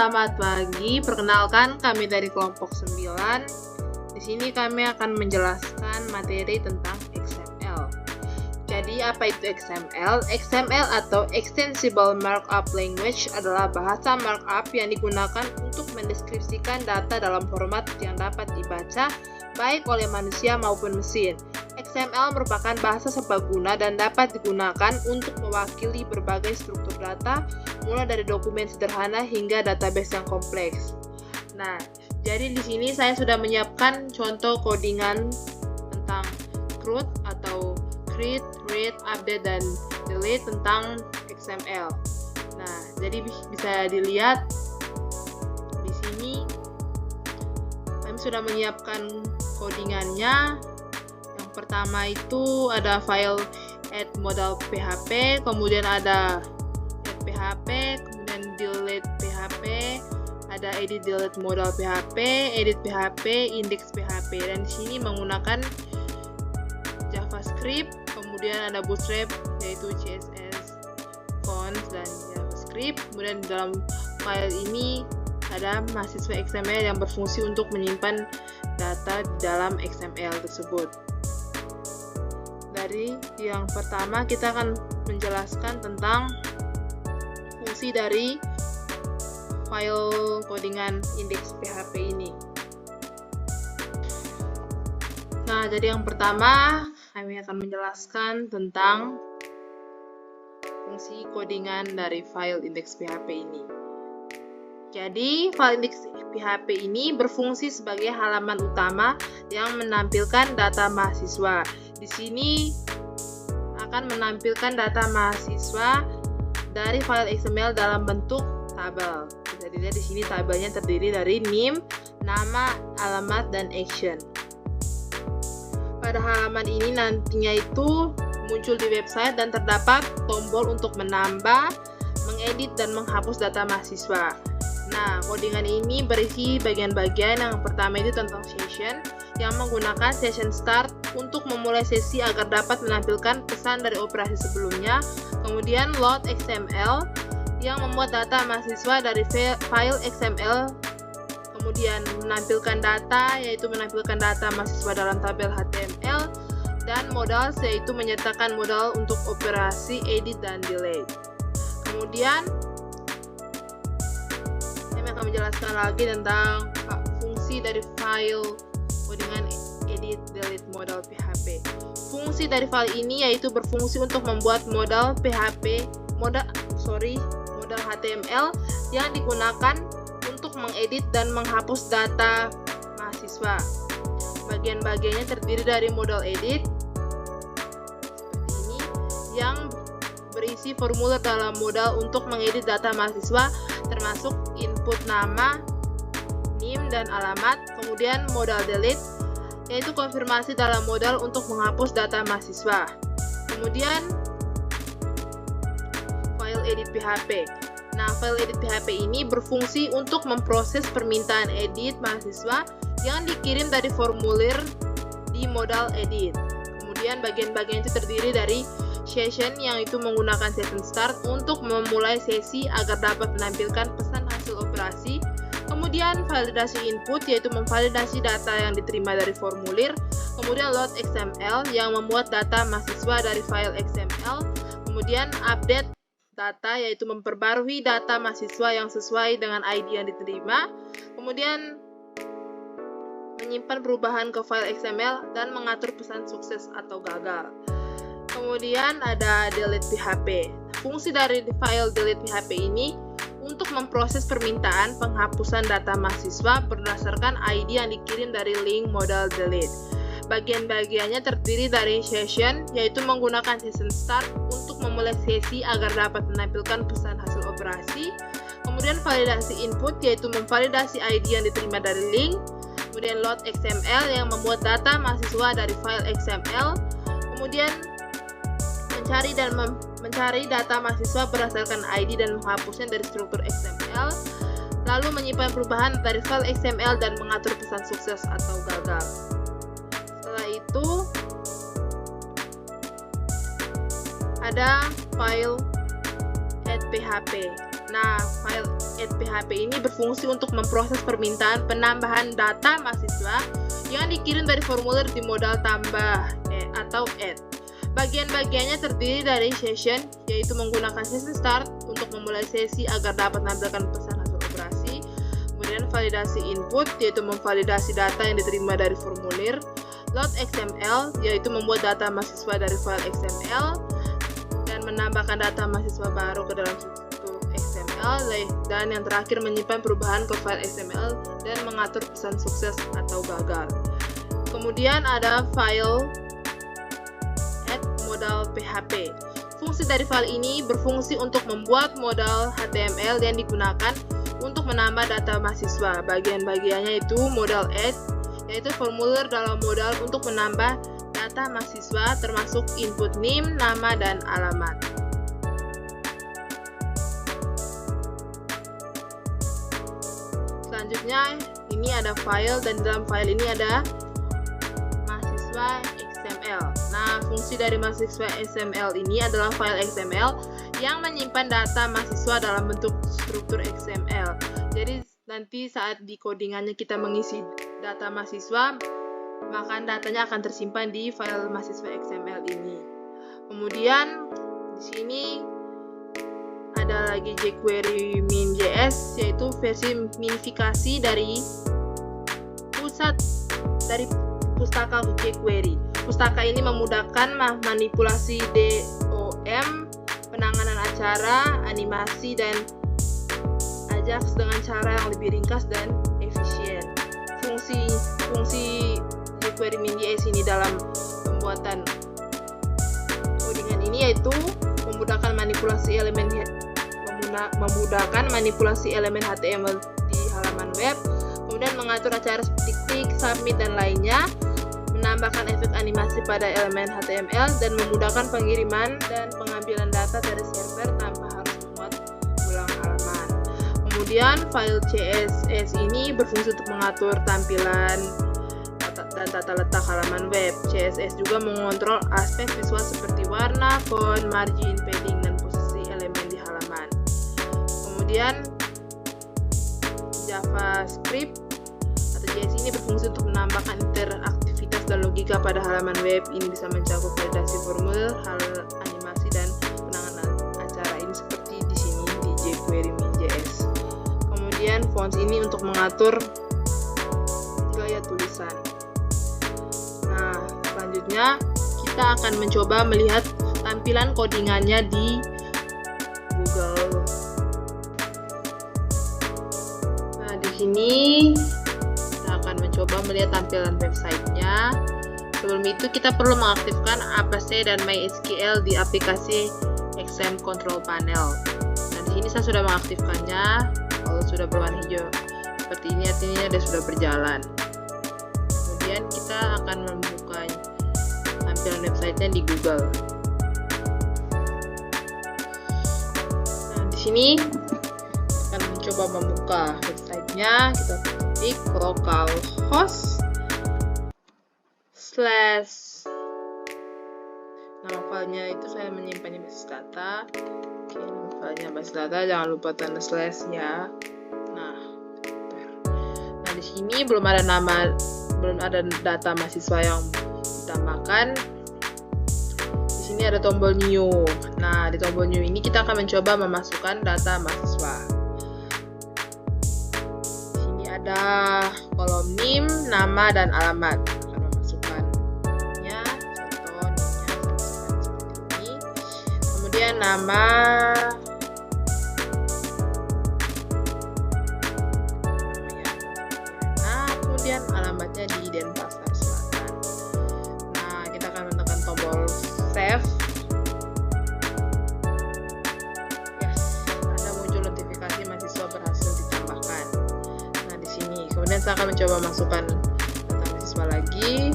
selamat pagi. Perkenalkan, kami dari kelompok 9. Di sini kami akan menjelaskan materi tentang XML. Jadi, apa itu XML? XML atau Extensible Markup Language adalah bahasa markup yang digunakan untuk mendeskripsikan data dalam format yang dapat dibaca baik oleh manusia maupun mesin. XML merupakan bahasa serbaguna dan dapat digunakan untuk mewakili berbagai struktur data, mulai dari dokumen sederhana hingga database yang kompleks. Nah, jadi di sini saya sudah menyiapkan contoh codingan tentang CRUD atau create, read, update, dan delete tentang XML. Nah, jadi bisa dilihat di sini kami sudah menyiapkan codingannya. Yang pertama itu ada file add modal PHP, kemudian ada add PHP, kemudian delete PHP, ada edit delete modal PHP, edit PHP, index PHP, dan di sini menggunakan JavaScript, kemudian ada Bootstrap yaitu CSS, fonts, dan JavaScript. Kemudian di dalam file ini ada mahasiswa XML yang berfungsi untuk menyimpan data di dalam XML tersebut. Dari yang pertama kita akan menjelaskan tentang fungsi dari file codingan index PHP ini. Nah, jadi yang pertama kami akan menjelaskan tentang fungsi codingan dari file index PHP ini. Jadi, file index PHP ini berfungsi sebagai halaman utama yang menampilkan data mahasiswa. Di sini akan menampilkan data mahasiswa dari file XML dalam bentuk tabel. Bisa dilihat di sini tabelnya terdiri dari name, nama, alamat, dan action. Pada halaman ini nantinya itu muncul di website dan terdapat tombol untuk menambah, mengedit, dan menghapus data mahasiswa. Nah, codingan ini berisi bagian-bagian. Yang pertama itu tentang session, yang menggunakan session start untuk memulai sesi agar dapat menampilkan pesan dari operasi sebelumnya. Kemudian load XML, yang membuat data mahasiswa dari file XML, kemudian menampilkan data, yaitu menampilkan data mahasiswa dalam tabel HTML, dan modals, yaitu menyertakan modal untuk operasi edit dan delete. Kemudian akan menjelaskan lagi tentang fungsi dari file codingan edit delete modal PHP. Fungsi dari file ini yaitu berfungsi untuk membuat modal HTML yang digunakan untuk mengedit dan menghapus data mahasiswa. Bagian-bagiannya terdiri dari modal edit seperti ini, yang berisi formulir dalam modal untuk mengedit data mahasiswa, termasuk input nama, name, dan alamat. Kemudian modal delete, yaitu konfirmasi dalam modal untuk menghapus data mahasiswa. Kemudian file edit PHP. Nah, file edit PHP ini berfungsi untuk memproses permintaan edit mahasiswa yang dikirim dari formulir di modal edit. Kemudian bagian-bagian itu terdiri dari session, yang itu menggunakan session start untuk memulai sesi agar dapat menampilkan pesan hasil operasi. Kemudian validasi input, yaitu memvalidasi data yang diterima dari formulir. Kemudian load XML, yang memuat data mahasiswa dari file XML. Kemudian update data, yaitu memperbarui data mahasiswa yang sesuai dengan ID yang diterima. Kemudian menyimpan perubahan ke file XML dan mengatur pesan sukses atau gagal. Kemudian ada delete PHP. Fungsi dari file delete PHP ini untuk memproses permintaan penghapusan data mahasiswa berdasarkan ID yang dikirim dari link modal delete. Bagian-bagiannya terdiri dari session, yaitu menggunakan session start untuk memulai sesi agar dapat menampilkan pesan hasil operasi. Kemudian validasi input, yaitu memvalidasi ID yang diterima dari link. Kemudian load XML, yang membuat data mahasiswa dari file XML. Kemudian mencari data mahasiswa berdasarkan ID dan menghapusnya dari struktur XML, lalu menyimpan perubahan dari file XML dan mengatur pesan sukses atau gagal. Setelah itu ada file add PHP. Nah, file add.php ini berfungsi untuk memproses permintaan penambahan data mahasiswa yang dikirim dari formulir di modal tambah atau add. Bagian-bagiannya terdiri dari session, yaitu menggunakan session start untuk memulai sesi agar dapat menampilkan pesan hasil operasi. Kemudian validasi input, yaitu memvalidasi data yang diterima dari formulir. Load XML, yaitu membuat data mahasiswa dari file XML dan menambahkan data mahasiswa baru ke dalam struktur XML. Dan yang terakhir menyimpan perubahan ke file XML dan mengatur pesan sukses atau gagal. Kemudian ada file add modal PHP. Fungsi dari file ini berfungsi untuk membuat modal HTML yang digunakan untuk menambah data mahasiswa. Bagian-bagiannya itu modal add, yaitu formulir dalam modal untuk menambah data mahasiswa termasuk input NIM, nama, dan alamat. Selanjutnya ini ada file, dan dalam file ini ada mahasiswa XML. Nah, fungsi dari mahasiswa XML ini adalah file XML yang menyimpan data mahasiswa dalam bentuk struktur XML. Jadi nanti saat di codingannya kita mengisi data mahasiswa, maka datanya akan tersimpan di file mahasiswa XML ini. Kemudian di sini ada lagi jQuery min.js, yaitu versi minifikasi dari pustaka jQuery. Pustaka ini memudahkan manipulasi DOM, penanganan acara, animasi, dan Ajax dengan cara yang lebih ringkas dan efisien. Fungsi jQuery min.js ini dalam pembuatan codingan ini yaitu memudahkan manipulasi elemen HTML di halaman web, kemudian mengatur acara seperti klik, submit, dan lainnya, menambahkan efek animasi pada elemen HTML, dan memudahkan pengiriman dan pengambilan data dari server tanpa harus membuat ulang halaman. Kemudian file CSS ini berfungsi untuk mengatur tampilan dan tata letak halaman web. CSS juga mengontrol aspek visual seperti warna, font, margin, padding, dan posisi elemen di halaman. Kemudian JavaScript atau JS ini berfungsi untuk menambahkan interaktivitas dan logika pada halaman web. Ini bisa mencakup validasi formulir, hal animasi, dan penanganan acara ini seperti di sini di jQuery min.js. Kemudian fonts ini untuk mengatur gaya tulisan. Nah, selanjutnya kita akan mencoba melihat tampilan codingannya di Google. Nah, di sini kita akan mencoba melihat tampilan websitenya. Sebelum itu kita perlu mengaktifkan Apache dan MySQL di aplikasi XM Control Panel. Nah, di sini saya sudah mengaktifkannya. Kalau sudah berwarna hijau seperti ini, artinya dia sudah berjalan. Kemudian kita akan membuka tampilan websitenya di Google. Nah, di sini akan mencoba membuka websitenya. Kita ketik localhost / nama filenya itu saya menyimpannya basis data. Oke, nama filenya basis data, jangan lupa tanda slash ya. Nah, di sini belum ada data mahasiswa yang ditambahkan. Di sini ada tombol new. Nah, di tombol new ini kita akan mencoba memasukkan data mahasiswa. Di sini ada kolom NIM, nama, dan alamat. Akan memasukkannya. Contoh NIM-nya seperti ini. Kemudian nama. Kemudian alamatnya di Denpasar Selatan. Nah, kita akan menekan tombol save. Yes, ada muncul notifikasi mahasiswa berhasil ditambahkan. Nah, di sini. Kemudian saya akan mencoba masukkan data mahasiswa lagi.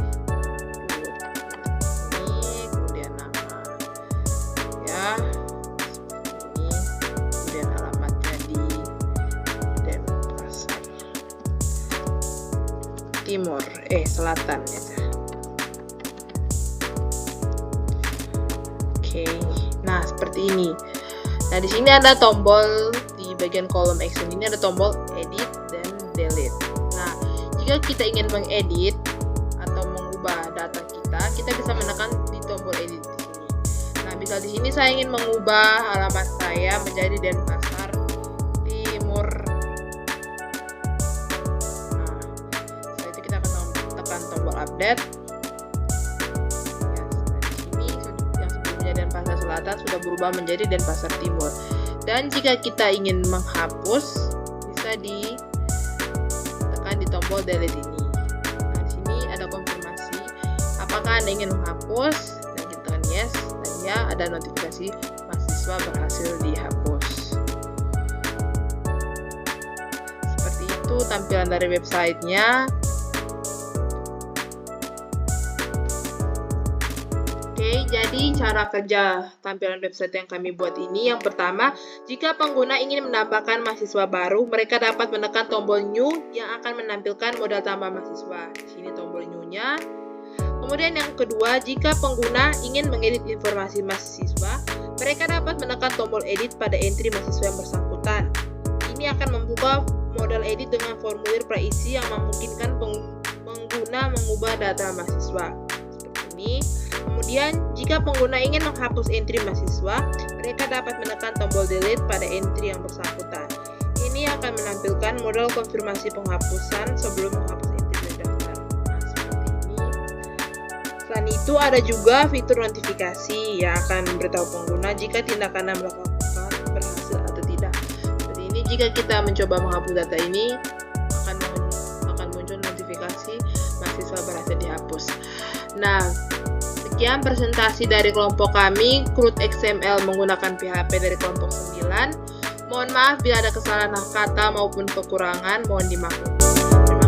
Ini, kemudian nama. Ya, ini. Kemudian alamatnya di Denpasar Timur, Selatan ya. Oke, nah seperti ini. Nah, di sini ada tombol di bagian kolom action ini ada tombol edit dan delete. Nah, jika kita ingin mengedit atau mengubah data kita bisa menekan di tombol edit di sini. Nah, misal di sini saya ingin mengubah alamat saya menjadi Denpasar Timur. Nah, setelah itu kita akan tekan tombol update. Denpasar Selatan sudah berubah menjadi Denpasar Timur. Dan jika kita ingin menghapus, bisa ditekan di tombol delete ini. Nah, di sini ada konfirmasi apakah Anda ingin menghapus, dan kita tekan yes, dan ya ada notifikasi mahasiswa berhasil dihapus. Seperti itu tampilan dari websitenya. Jadi cara kerja tampilan website yang kami buat ini, yang pertama, jika pengguna ingin menambahkan mahasiswa baru, mereka dapat menekan tombol new yang akan menampilkan modal tambah mahasiswa. Di sini tombol new-nya. Kemudian yang kedua, jika pengguna ingin mengedit informasi mahasiswa, mereka dapat menekan tombol edit pada entry mahasiswa yang bersangkutan. Ini akan membuka modal edit dengan formulir praisi yang memungkinkan pengguna mengubah data mahasiswa. Seperti ini. Kemudian, jika pengguna ingin menghapus entry mahasiswa, mereka dapat menekan tombol delete pada entry yang bersangkutan. Ini akan menampilkan modal konfirmasi penghapusan sebelum menghapus entry dari daftar. Nah, seperti ini. Selain itu, ada juga fitur notifikasi yang akan memberitahu pengguna jika tindakan yang melakukan berhasil atau tidak. Seperti ini, jika kita mencoba menghapus data ini, akan muncul notifikasi mahasiswa berhasil dihapus. Nah, sekian presentasi dari kelompok kami, Crude XML menggunakan PHP dari kelompok 9. Mohon maaf bila ada kesalahan kata maupun kekurangan, mohon dimaklumi.